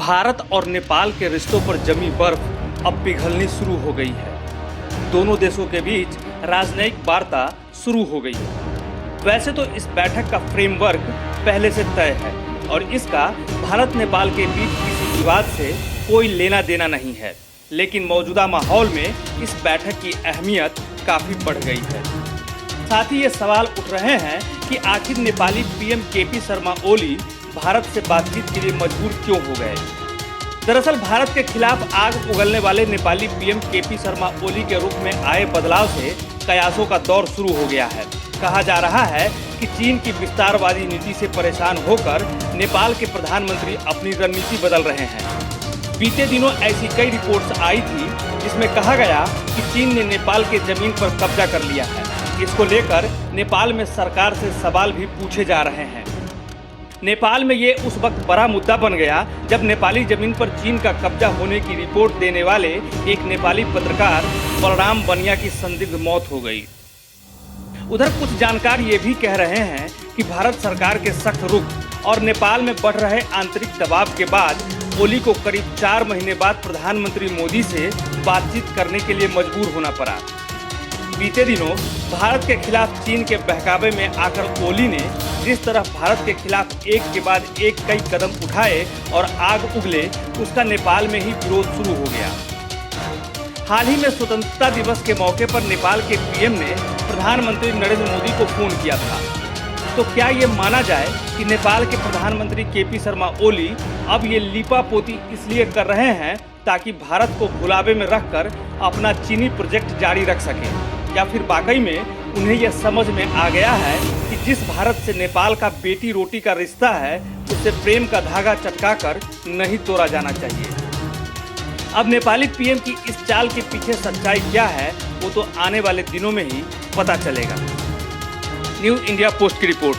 भारत और नेपाल के रिश्तों पर जमी बर्फ अब पिघलनी शुरू हो गई है। दोनों देशों के बीच राजनयिक वार्ता शुरू हो गई है। वैसे तो इस बैठक का फ्रेमवर्क पहले से तय है और इसका भारत नेपाल के बीच किसी विवाद से कोई लेना देना नहीं है, लेकिन मौजूदा माहौल में इस बैठक की अहमियत काफ़ी बढ़ गई है। साथ ही ये सवाल उठ रहे हैं कि आखिर नेपाली पीएम केपी शर्मा ओली भारत से बातचीत के लिए मजबूर क्यों हो गए। दरअसल भारत के खिलाफ आग उगलने वाले नेपाली पीएम केपी शर्मा ओली के रुख में आए बदलाव से कयासों का दौर शुरू हो गया है। कहा जा रहा है कि चीन की विस्तारवादी नीति से परेशान होकर नेपाल के प्रधानमंत्री अपनी रणनीति बदल रहे हैं। बीते दिनों ऐसी कई रिपोर्ट्स आई थी जिसमें कहा गया कि चीन ने नेपाल के जमीन पर कब्जा कर लिया है। इसको लेकर नेपाल में सरकार से सवाल भी पूछे जा रहे हैं। नेपाल में ये उस वक्त बड़ा मुद्दा बन गया जब नेपाली जमीन पर चीन का कब्जा होने की रिपोर्ट देने वाले एक नेपाली पत्रकार बलराम बनिया की संदिग्ध मौत हो गई। उधर कुछ जानकार ये भी कह रहे हैं कि भारत सरकार के सख्त रुख और नेपाल में बढ़ रहे आंतरिक दबाव के बाद ओली को करीब 4 महीने बाद प्रधानमंत्री मोदी से बातचीत करने के लिए मजबूर होना पड़ा। बीते दिनों भारत के खिलाफ चीन के बहकावे में आकर ओली ने जिस तरह भारत के खिलाफ एक के बाद एक कई कदम उठाए और आग उगले, उसका नेपाल में ही विरोध शुरू हो गया। हाल ही में स्वतंत्रता दिवस के मौके पर नेपाल के पीएम ने प्रधानमंत्री नरेंद्र मोदी को फोन किया था। तो क्या ये माना जाए कि नेपाल के प्रधानमंत्री केपी शर्मा ओली अब ये लीपापोती इसलिए कर रहे हैं ताकि भारत को भुलावे में रखकर अपना चीनी प्रोजेक्ट जारी रख सके, या फिर वाकई में उन्हें यह समझ में आ गया है कि जिस भारत से नेपाल का बेटी रोटी का रिश्ता है उससे प्रेम का धागा चटकाकर नहीं तोड़ा जाना चाहिए। अब नेपाली पीएम की इस चाल के पीछे सच्चाई क्या है वो तो आने वाले दिनों में ही पता चलेगा। न्यू इंडिया पोस्ट की रिपोर्ट।